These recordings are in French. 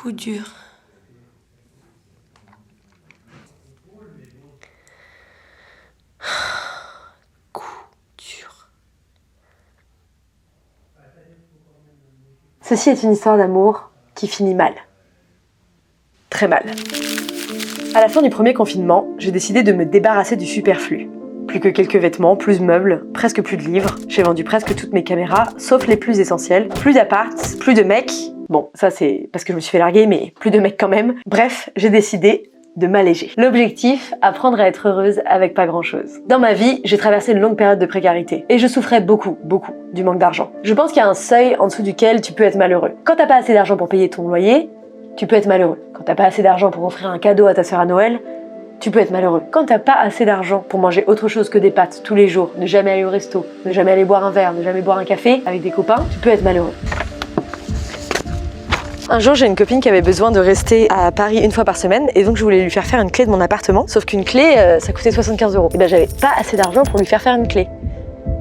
Coup dur. Coup dur. Ceci est une histoire d'amour qui finit mal. Très mal. À la fin du premier confinement, j'ai décidé de me débarrasser du superflu. Plus que quelques vêtements, plus de meubles, presque plus de livres. J'ai vendu presque toutes mes caméras, sauf les plus essentielles. Plus d'appart, plus de mecs. Bon, ça c'est parce que je me suis fait larguer, mais plus de mecs quand même. Bref, j'ai décidé de m'alléger. L'objectif, apprendre à être heureuse avec pas grand chose. Dans ma vie, j'ai traversé une longue période de précarité. Et je souffrais beaucoup du manque d'argent. Je pense qu'il y a un seuil en dessous duquel tu peux être malheureux. Quand t'as pas assez d'argent pour payer ton loyer, tu peux être malheureux. Quand t'as pas assez d'argent pour offrir un cadeau à ta sœur à Noël, tu peux être malheureux. Quand t'as pas assez d'argent pour manger autre chose que des pâtes tous les jours, ne jamais aller au resto, ne jamais aller boire un verre, ne jamais boire un café avec des copains, tu peux être malheureux. Un jour, j'ai une copine qui avait besoin de rester à Paris une fois par semaine et donc je voulais lui faire faire une clé de mon appartement, sauf qu'une clé, ça coûtait 75 €. Et ben j'avais pas assez d'argent pour lui faire faire une clé.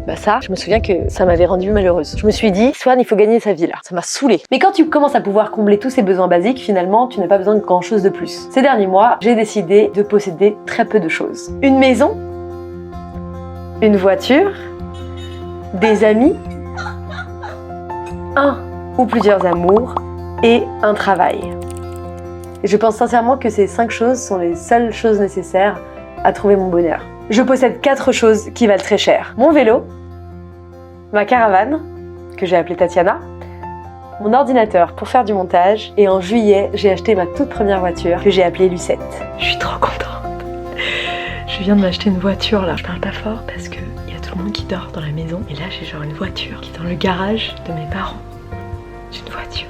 Bah ça, je me souviens que ça m'avait rendue malheureuse. Je me suis dit, Swan, il faut gagner sa vie là. Ça m'a saoulée. Mais quand tu commences à pouvoir combler tous ces besoins basiques, finalement, tu n'as pas besoin de grand chose de plus. Ces derniers mois, j'ai décidé de posséder très peu de choses. Une maison, une voiture, des amis, un ou plusieurs amours et un travail. Et je pense sincèrement que ces 5 choses sont les seules choses nécessaires à trouver mon bonheur. Je possède 4 choses qui valent très cher. Mon vélo, ma caravane, que j'ai appelée Tatiana, mon ordinateur pour faire du montage, et en juillet, j'ai acheté ma toute première voiture que j'ai appelée Lucette. Je suis trop contente. Je viens de m'acheter une voiture là. Je parle pas fort parce qu'il y a tout le monde qui dort dans la maison. Et là, j'ai genre une voiture qui est dans le garage de mes parents. J'ai une voiture.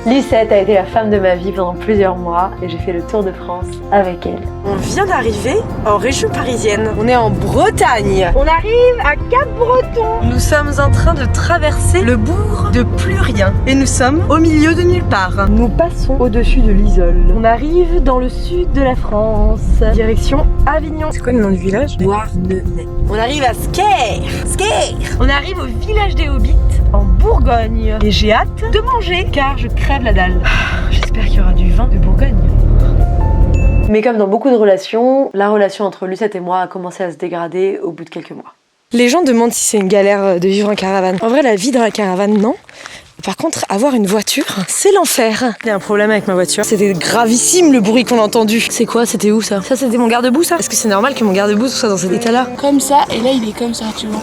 Lucette a été la femme de ma vie pendant plusieurs mois et j'ai fait le tour de France avec elle. On vient d'arriver en région parisienne. On est en Bretagne. On arrive à Cap-Breton. Nous sommes en train de traverser le bourg de Plus Rien. Et nous sommes au milieu de nulle part. Nous passons au-dessus de l'Isole. On arrive dans le sud de la France. Direction Avignon. C'est quoi le nom du village? Douarnenez. On arrive à Sker. On arrive au village des Hobbits en Bourgogne. Et j'ai hâte de manger car je crève la dalle. J'espère qu'il y aura du vin de Bourgogne. Mais comme dans beaucoup de relations, la relation entre Lucette et moi a commencé à se dégrader au bout de quelques mois. Les gens demandent si c'est une galère de vivre en caravane. En vrai, la vie dans la caravane, non. Par contre, avoir une voiture, c'est l'enfer. Il y a un problème avec ma voiture. C'était gravissime le bruit qu'on a entendu. C'est quoi? C'était où ça? Ça, c'était mon garde-boue, ça? Est-ce que c'est normal que mon garde-boue soit dans cet état-là? Comme ça, et là il est comme ça, tu vois.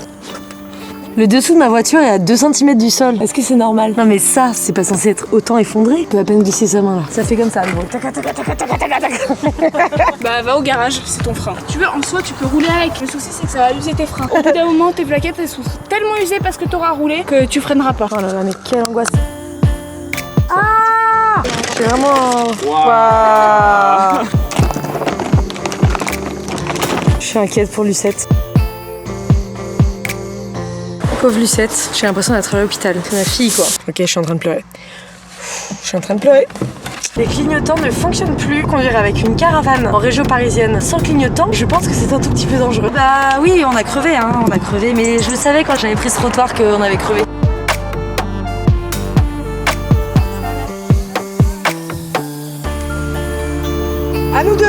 Le dessous de ma voiture est à 2 cm du sol. Est-ce que c'est normal? Non mais ça, c'est pas censé être autant effondré. Il peut à peine glisser sa main là. Ça fait comme ça, le bruit. Bah va au garage, c'est ton frein. Tu veux, en soi tu peux rouler avec. Le souci c'est que ça va user tes freins. Au bout d'un moment, tes plaquettes elles sont tellement usées parce que t'auras roulé que tu freineras pas. Oh là là, mais quelle angoisse. Ah! C'est vraiment... Waouh! Je suis inquiète pour Lucette. Pauvre Lucette, j'ai l'impression d'être à l'hôpital. C'est ma fille quoi. Ok, je suis en train de pleurer. Les clignotants ne fonctionnent plus. Conduire avec une caravane en région parisienne sans clignotant, je pense que c'est un tout petit peu dangereux. Bah oui, on a crevé, mais je le savais quand j'avais pris ce trottoir qu'on avait crevé. À nous deux!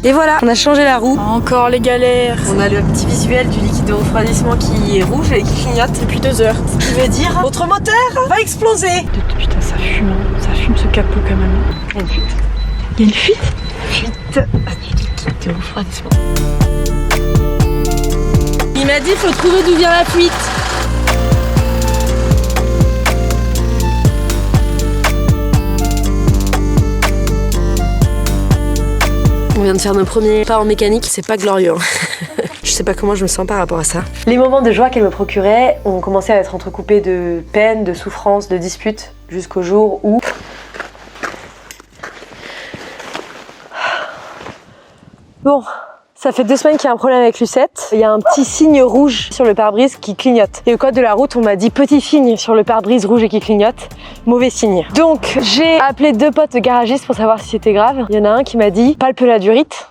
Et voilà, on a changé la roue. Encore les galères. On a le petit visuel du liquide de refroidissement qui est rouge et qui clignote depuis 2 heures. Ce qui veut dire votre moteur va exploser. Putain, ça fume ce capot quand même. Il y a une fuite. Il y a une fuite? Fuite du liquide de refroidissement. Il m'a dit faut trouver d'où vient la fuite. On vient de faire nos premiers pas en mécanique, c'est pas glorieux. Je sais pas comment je me sens par rapport à ça. Les moments de joie qu'elle me procurait ont commencé à être entrecoupés de peine, de souffrance, de disputes, jusqu'au jour où... Bon, ça fait 2 semaines qu'il y a un problème avec Lucette. Il y a un petit signe rouge sur le pare-brise qui clignote. Et au code de la route, on m'a dit petit signe sur le pare-brise rouge et qui clignote, mauvais signe. Donc, j'ai appelé 2 potes garagistes pour savoir si c'était grave. Il y en a un qui m'a dit palpe la durite.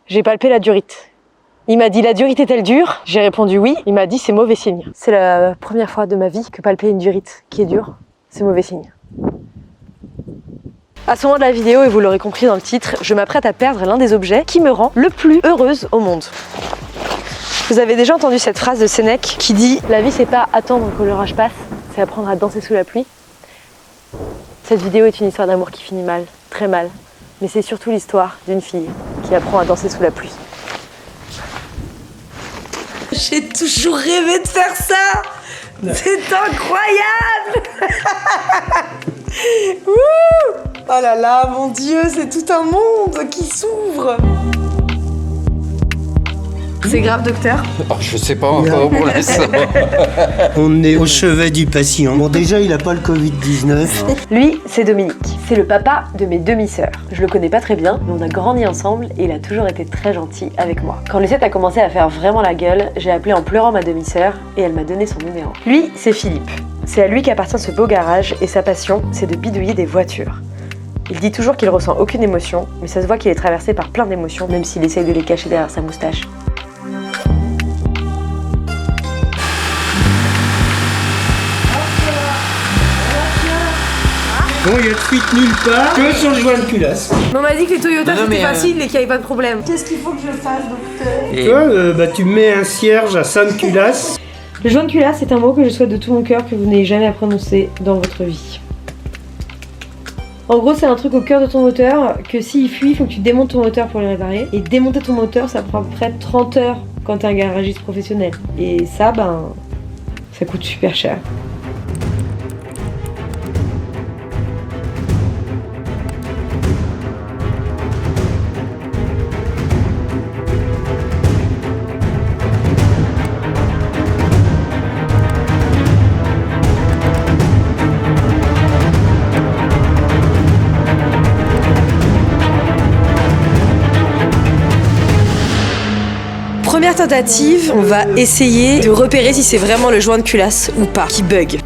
J'ai palpé la durite. Il m'a dit, la durite est-elle dure? J'ai répondu oui. Il m'a dit, c'est mauvais signe. C'est la première fois de ma vie que palper une durite qui est dure, c'est mauvais signe. À ce moment de la vidéo, et vous l'aurez compris dans le titre, je m'apprête à perdre l'un des objets qui me rend le plus heureuse au monde. Vous avez déjà entendu cette phrase de Sénèque qui dit « La vie, c'est pas attendre que l'orage passe, c'est apprendre à danser sous la pluie ». Cette vidéo est une histoire d'amour qui finit mal, très mal. Mais c'est surtout l'histoire d'une fille qui apprend à danser sous la pluie. J'ai toujours rêvé de faire ça. C'est incroyable. Oh là là, mon Dieu, c'est tout un monde qui s'ouvre. C'est grave, docteur? Oh, je sais pas encore pour l'instant. On est au chevet du patient. Bon, déjà, il a pas le Covid-19. Lui, c'est Dominique. C'est le papa de mes demi-sœurs. Je le connais pas très bien, mais on a grandi ensemble et il a toujours été très gentil avec moi. Quand Lucette a commencé à faire vraiment la gueule, j'ai appelé en pleurant ma demi-sœur et elle m'a donné son numéro. Lui, c'est Philippe. C'est à lui qu'appartient ce beau garage et sa passion, c'est de bidouiller des voitures. Il dit toujours qu'il ressent aucune émotion, mais ça se voit qu'il est traversé par plein d'émotions, même s'il essaye de les cacher derrière sa moustache. Bon, il y a de fuite nulle part que sur le joint de culasse. On m'a dit que les Toyota Non, c'était mais, facile et qu'il n'y avait pas de problème. Qu'est-ce qu'il faut que je fasse, docteur? Toi, tu mets un cierge à Sainte-Culasse. Le joint de culasse est un mot que je souhaite de tout mon cœur que vous n'ayez jamais à prononcer dans votre vie. En gros, c'est un truc au cœur de ton moteur que s'il fuit, il faut que tu démontes ton moteur pour le réparer. Et démonter ton moteur, ça prend à peu près 30 heures quand t'es un garagiste professionnel. Et ça, ça coûte super cher. Première tentative, on va essayer de repérer si c'est vraiment le joint de culasse ou pas qui bug.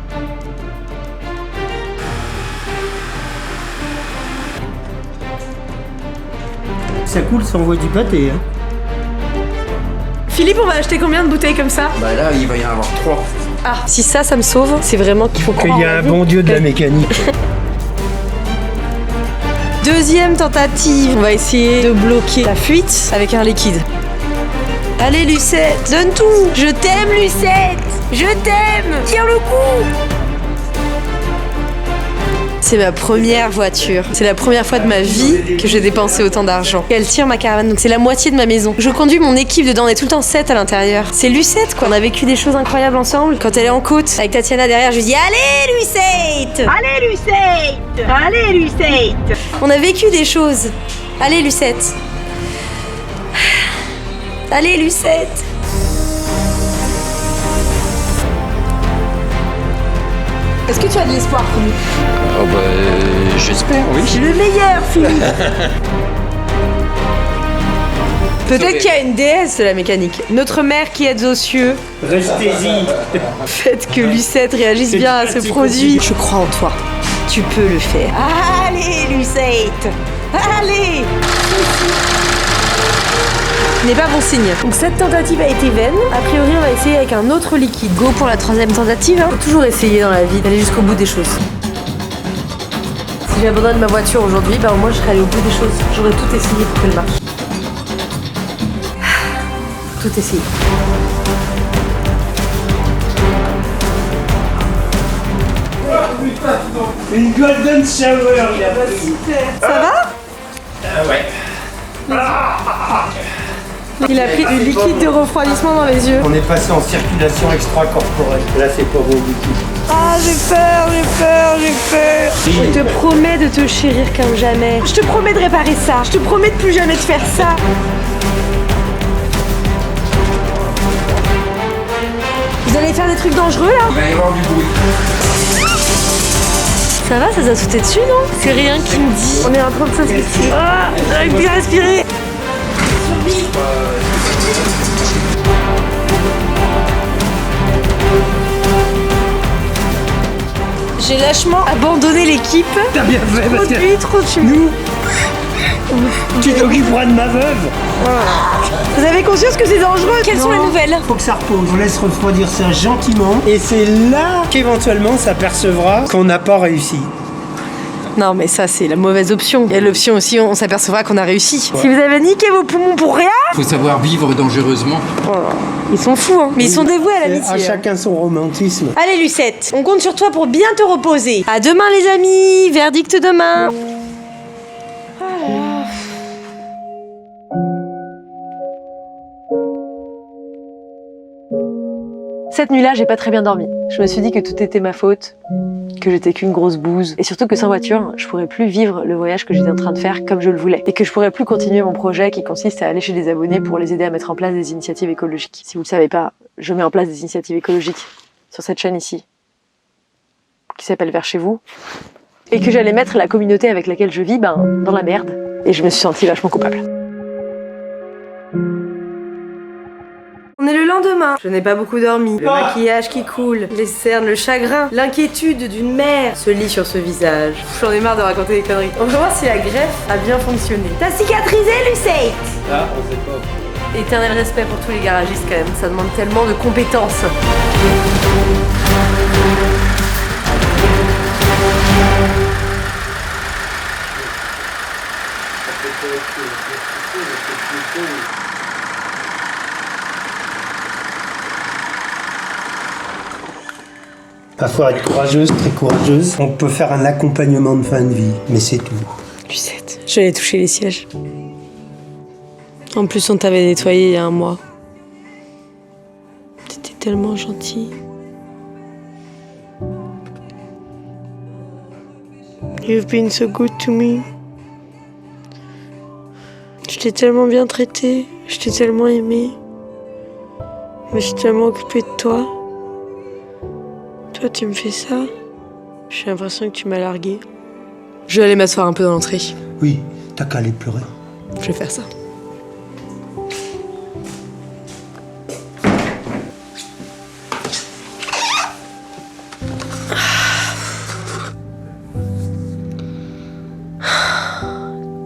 Ça coule, ça envoie du pâté. Hein. Philippe, on va acheter combien de bouteilles comme ça? Bah là, il va y en avoir 3. Ah, si ça me sauve, c'est vraiment qu'il faut croire. Qu'il y a un bon dieu de la mécanique. Deuxième tentative, on va essayer de bloquer la fuite avec un liquide. Allez Lucette, donne tout. Je t'aime Lucette. Je t'aime. Tire le coup. C'est ma première voiture. C'est la première fois de ma vie que j'ai dépensé autant d'argent. Elle tire ma caravane, donc c'est la moitié de ma maison. Je conduis mon équipe dedans, on est tout le temps 7 à l'intérieur. C'est Lucette quoi. On a vécu des choses incroyables ensemble. Quand elle est en côte, avec Tatiana derrière, je lui dis allez Lucette. Allez Lucette. Allez Lucette. On a vécu des choses. Allez Lucette. Allez Lucette. Est-ce que tu as de l'espoir, Philippe? Oh bah, j'espère, oui. Le meilleur, Philippe. Peut-être qu'il y a une déesse de la mécanique. Notre mère qui est aux cieux. Restez-y. Faites que Lucette réagisse bien à ce produit. Je crois en toi. Tu peux le faire. Allez, Lucette. Allez. N'est pas bon signe. Donc cette tentative a été vaine. A priori, on va essayer avec un autre liquide. Go pour la troisième tentative. Faut toujours essayer dans la vie d'aller jusqu'au bout des choses. Si j'abandonne ma voiture aujourd'hui, au moins je serai allée au bout des choses. J'aurais tout essayé pour qu'elle marche. Tout essayé. Une golden shower, il a pas Ça va? ouais. Il a pris du liquide de refroidissement dans les yeux. On est passé en circulation extracorporelle. Là, c'est pas bon du tout. Ah, j'ai peur, j'ai peur, j'ai peur. Je te promets de te chérir comme jamais. Je te promets de réparer ça. Je te promets de plus jamais de faire ça. Vous allez faire des trucs dangereux là? Il va y avoir du bruit. Ça va, ça t'a sauté dessus, non? C'est rien qui me dit. On est en train de s'asphyxier. Ah, j'arrive plus à respirer. J'ai lâchement abandonné l'équipe. T'as bien fait parce que Trop de fumée. Tu t'occuperas de ma veuve. Vous avez conscience que c'est dangereux? Quelles sont les nouvelles? Faut que ça repose. On laisse refroidir ça gentiment. Et c'est là qu'éventuellement s'apercevra qu'on n'a pas réussi. Non mais ça c'est la mauvaise option. Il y a l'option aussi, on s'apercevra qu'on a réussi. Si vous avez niqué vos poumons pour rien... Faut savoir vivre dangereusement. Ils sont fous hein. Mais ils sont dévoués à À l'amitié. chacun son romantisme. Allez Lucette, on compte sur toi pour bien te reposer. À demain les amis, verdict demain. Cette nuit-là, j'ai pas très bien dormi. Je me suis dit que tout était ma faute, que j'étais qu'une grosse bouse, et surtout que sans voiture, je pourrais plus vivre le voyage que j'étais en train de faire comme je le voulais, et que je pourrais plus continuer mon projet qui consiste à aller chez des abonnés pour les aider à mettre en place des initiatives écologiques. Si vous le savez pas, je mets en place des initiatives écologiques sur cette chaîne ici, qui s'appelle Vers chez vous, et que j'allais mettre la communauté avec laquelle je vis, dans la merde. Et je me suis sentie vachement coupable. On est le lendemain. Je n'ai pas beaucoup dormi. Le maquillage qui coule, les cernes, le chagrin, l'inquiétude d'une mère se lit sur ce visage. J'en ai marre de raconter des conneries. On va voir si la greffe a bien fonctionné. T'as cicatrisé, Lucette? Ah, on sait pas. Éternel respect pour tous les garagistes quand même. Ça demande tellement de compétences. Parfois être courageuse, très courageuse. On peut faire un accompagnement de fin de vie, mais c'est tout. Lucette, j'allais toucher les sièges. En plus, on t'avait nettoyé il y a un mois. T'étais tellement gentille. You've been so good to me. Je t'ai tellement bien traité, je t'ai tellement aimé. Je me suis tellement occupée de toi. Toi, tu me fais ça. J'ai l'impression que tu m'as larguée. Je vais aller m'asseoir un peu dans l'entrée. Oui, t'as qu'à aller pleurer. Je vais faire ça.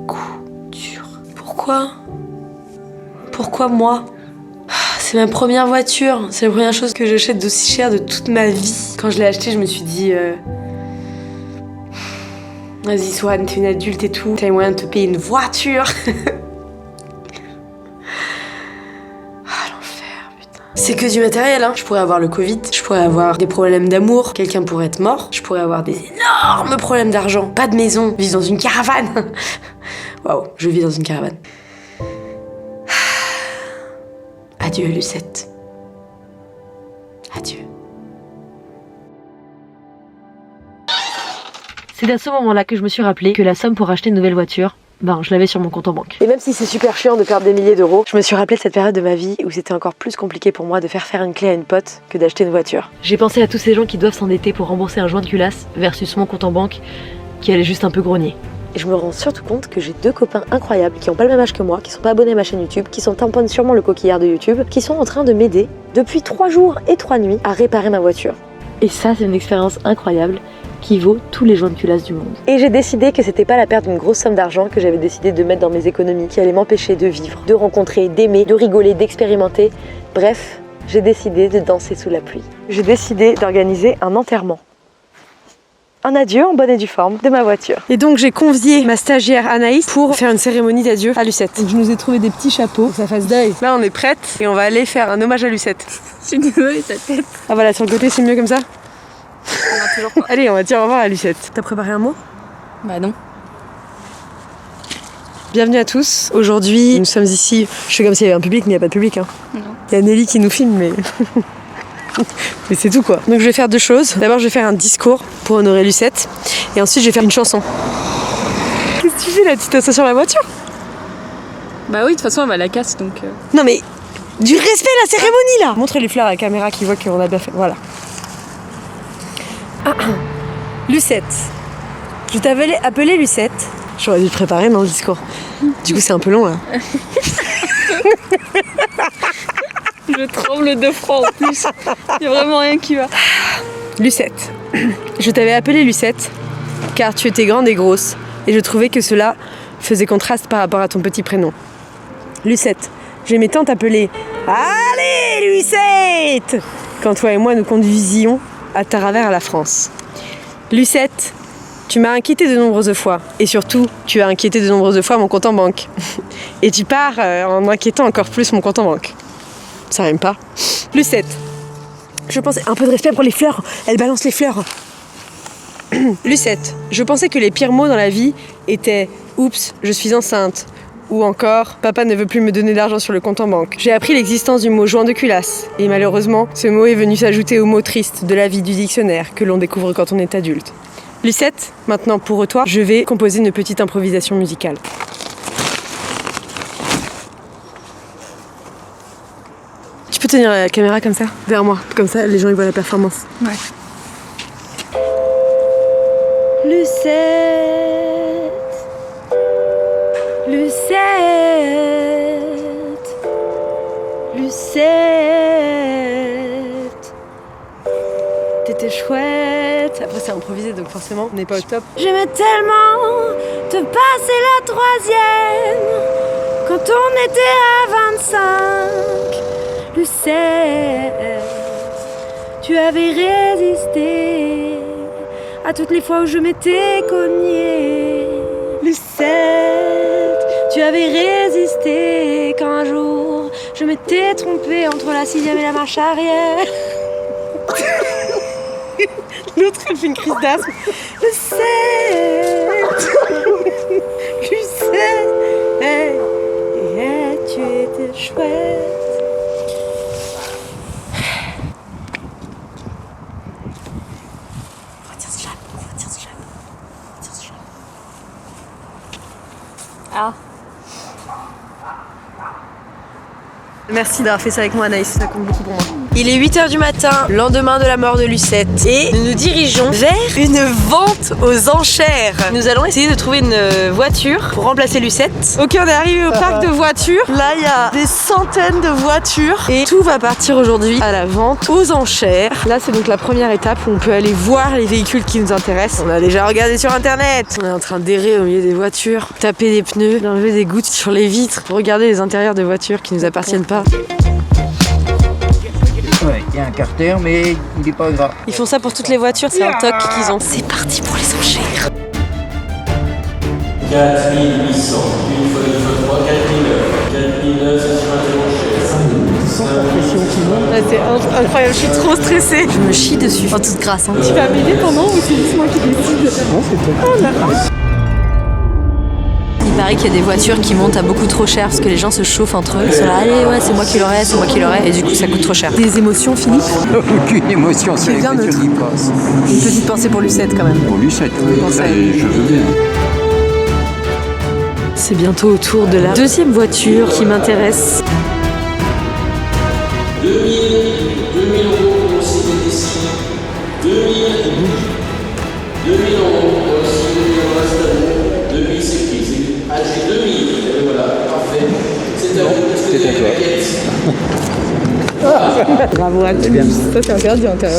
Coup dur. Pourquoi moi? C'est ma première voiture. C'est la première chose que j'achète d'aussi cher de toute ma vie. Quand je l'ai achetée, je me suis dit... Vas-y, Swan, t'es une adulte et tout. T'as les moyens de te payer une voiture. Ah, l'enfer, putain. C'est que du matériel, hein. Je pourrais avoir le Covid, je pourrais avoir des problèmes d'amour, quelqu'un pourrait être mort, je pourrais avoir des énormes problèmes d'argent, pas de maison, vivre dans une caravane. Waouh, je vis dans une caravane. Adieu, Lucette. Adieu. C'est à ce moment-là que je me suis rappelé que la somme pour acheter une nouvelle voiture, je l'avais sur mon compte en banque. Et même si c'est super chiant de perdre des milliers d'euros, je me suis rappelé de cette période de ma vie où c'était encore plus compliqué pour moi de faire une clé à une pote que d'acheter une voiture. J'ai pensé à tous ces gens qui doivent s'endetter pour rembourser un joint de culasse versus mon compte en banque qui allait juste un peu grogner. Et je me rends surtout compte que j'ai deux copains incroyables qui ont pas le même âge que moi, qui sont pas abonnés à ma chaîne YouTube, qui sont tamponnent sûrement le coquillard de YouTube, qui sont en train de m'aider depuis 3 jours et 3 nuits à réparer ma voiture. Et ça, c'est une expérience incroyable qui vaut tous les joints de culasse du monde. Et j'ai décidé que c'était pas la perte d'une grosse somme d'argent que j'avais décidé de mettre dans mes économies qui allait m'empêcher de vivre, de rencontrer, d'aimer, de rigoler, d'expérimenter. Bref, j'ai décidé de danser sous la pluie. J'ai décidé d'organiser un enterrement. Un adieu en bonne et due forme de ma voiture. Et donc j'ai convié ma stagiaire Anaïs pour faire une cérémonie d'adieu à Lucette. Donc je nous ai trouvé des petits chapeaux pour que ça fasse deuil. Là on est prête et on va aller faire un hommage à Lucette. Je suis désolée, ta tête. Ah voilà, sur le côté c'est mieux comme ça. Allez, on va dire au revoir à Lucette. T'as préparé un mot? Bah non. Bienvenue à tous. Aujourd'hui, nous sommes ici. Je fais comme s'il y avait un public, mais il n'y a pas de public. Hein. Non. Il y a Nelly qui nous filme, mais... mais c'est tout quoi. Donc je vais faire deux choses. D'abord, je vais faire un discours pour honorer Lucette. Et ensuite, je vais faire une chanson. Qu'est-ce que tu fais là? Tu t'assois sur la voiture? Bah oui, de toute façon, elle va la casse donc. Non mais... Du respect à la cérémonie là! Montrez les fleurs à la caméra qui voit qu'on a bien fait. Voilà. Lucette. Je t'avais appelé Lucette. J'aurais dû le préparer dans le discours. Du coup, c'est un peu long là. Je tremble de froid en plus. Il y a vraiment rien qui va. Lucette. Je t'avais appelée Lucette car tu étais grande et grosse et je trouvais que cela faisait contraste par rapport à ton petit prénom. Lucette, j'aimais tant t'appeler « Allez, Lucette !» quand toi et moi nous conduisions à travers la France. Lucette, tu m'as inquiété de nombreuses fois. Et surtout, tu as inquiété de nombreuses fois mon compte en banque. Et tu pars en inquiétant encore plus mon compte en banque. Ça rime pas. Lucette, je pensais... Un peu de respect pour les fleurs. Elle balance les fleurs. Lucette, je pensais que les pires mots dans la vie étaient « Oups, je suis enceinte » ou encore « Papa ne veut plus me donner d'argent sur le compte en banque ». J'ai appris l'existence du mot « joint de culasse » et malheureusement, ce mot est venu s'ajouter au mot triste de la vie du dictionnaire que l'on découvre quand on est adulte. Lucette, maintenant pour toi, je vais composer une petite improvisation musicale. Tu peux tenir la caméra comme ça, derrière moi, comme ça les gens ils voient la performance. Ouais. Lucette, Lucette, Lucette, t'étais chouette. Après c'est improvisé donc forcément on n'est pas au top. J'aimais tellement te passer la troisième quand on était à 25. Lucette, tu avais résisté à toutes les fois où je m'étais cognée. Lucette, tu avais résisté quand un jour je m'étais trompée entre la 6e et la marche arrière. L'autre elle fait une crise d'asthme. Lucette, Lucette, hey, hey, tu étais chouette. Ah. Merci d'avoir fait ça avec moi Anaïs, ça compte beaucoup pour moi. Il est 8h du matin, lendemain de la mort de Lucette, et nous nous dirigeons vers une vente aux enchères. Nous allons essayer de trouver une voiture pour remplacer Lucette. Ok, on est arrivé au parc de voitures. Là, il y a des centaines de voitures et tout va partir aujourd'hui à la vente aux enchères. Là, c'est donc la première étape où on peut aller voir les véhicules qui nous intéressent. On a déjà regardé sur internet. On est en train d'errer au milieu des voitures, taper des pneus, d'enlever des gouttes sur les vitres pour regarder les intérieurs de voitures qui nous appartiennent pas. Ouais, il y a un carter, mais il est pas gras. Ils font ça pour toutes les voitures, c'est un toc qu'ils ont. C'est parti pour les enchères. 4800, une fois 3, 4009. 4009, c'est sur Ouais, c'est incroyable, je suis trop stressée. Je me chie dessus. En toute grâce. Hein. Tu vas m'aider pendant ou c'est juste moi qui décide? Non, c'est toi. Il paraît qu'il y a des voitures qui montent à beaucoup trop cher parce que les gens se chauffent entre eux. Ils sont là, allez, ouais, c'est moi qui l'aurai, c'est moi qui l'aurai. Et du coup, ça coûte trop cher. Des émotions, Philippe? Aucune émotion, c'est les voitures qui passent. Une petite pensée pour Lucette quand même. Pour Lucette, oui, je veux bien. C'est bientôt au tour de la deuxième voiture qui m'intéresse. 2000 euros pour le ici. 2000 euros pour le reste. Depuis c'est qui? Ah, j'ai 2000. Et voilà, parfait. C'est à vous. C'est à toi. Bravo à tous. Ça c'est interdit en terre.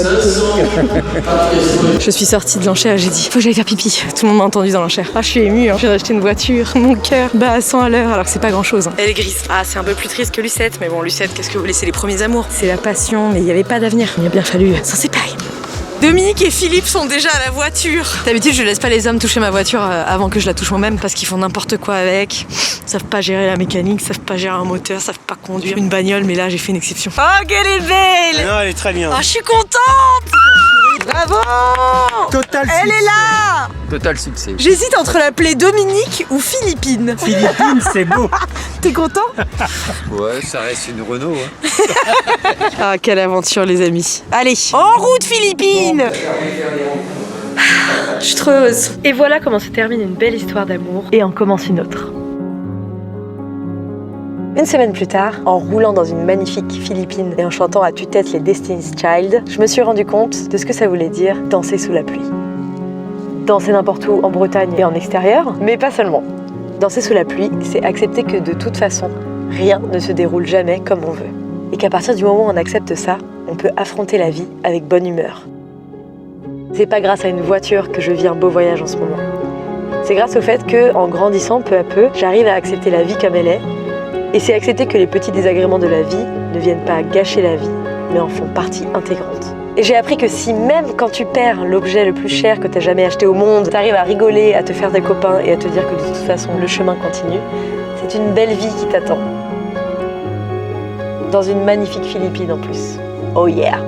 Je suis sortie de l'enchère et j'ai dit faut que j'aille faire pipi. Tout le monde m'a entendu dans l'enchère. Ah je suis émue, hein. Je viens d'acheter une voiture, mon cœur bat à 100 à l'heure alors que c'est pas grand chose. Hein. Elle est grise. Ah c'est un peu plus triste que Lucette, mais bon Lucette, qu'est-ce que vous voulez, c'est les premiers amours. C'est la passion, mais il n'y avait pas d'avenir. Il a bien fallu s'en séparer. Dominique et Philippe sont déjà à la voiture. D'habitude, je laisse pas les hommes toucher ma voiture avant que je la touche moi-même parce qu'ils font n'importe quoi avec. Ils savent pas gérer la mécanique, savent pas gérer un moteur, savent pas conduire une bagnole, mais là j'ai fait une exception. Oh, qu'elle est belle! Non, elle est très bien. Oh, je suis contente! Bravo! Total Elle succès. est là! Total succès. J'hésite entre l'appeler Dominique ou Philippine. Philippines, c'est beau. T'es content? Ouais, ça reste une Renault. Hein. Ah, quelle aventure les amis. Allez, en route Philippine! Je suis trop heureuse. Et voilà comment se termine une belle histoire d'amour et en commence une autre. Une semaine plus tard, en roulant dans une magnifique Philippine et en chantant à tue-tête les Destiny's Child, je me suis rendu compte de ce que ça voulait dire danser sous la pluie. Danser n'importe où en Bretagne et en extérieur, mais pas seulement. Danser sous la pluie, c'est accepter que de toute façon, rien ne se déroule jamais comme on veut. Et qu'à partir du moment où on accepte ça, on peut affronter la vie avec bonne humeur. C'est pas grâce à une voiture que je vis un beau voyage en ce moment. C'est grâce au fait que, en grandissant peu à peu, j'arrive à accepter la vie comme elle est. Et c'est accepter que les petits désagréments de la vie ne viennent pas gâcher la vie, mais en font partie intégrante. Et j'ai appris que si même quand tu perds l'objet le plus cher que tu as jamais acheté au monde, tu arrives à rigoler, à te faire des copains et à te dire que de toute façon le chemin continue, c'est une belle vie qui t'attend. Dans une magnifique Philippine en plus. Oh yeah!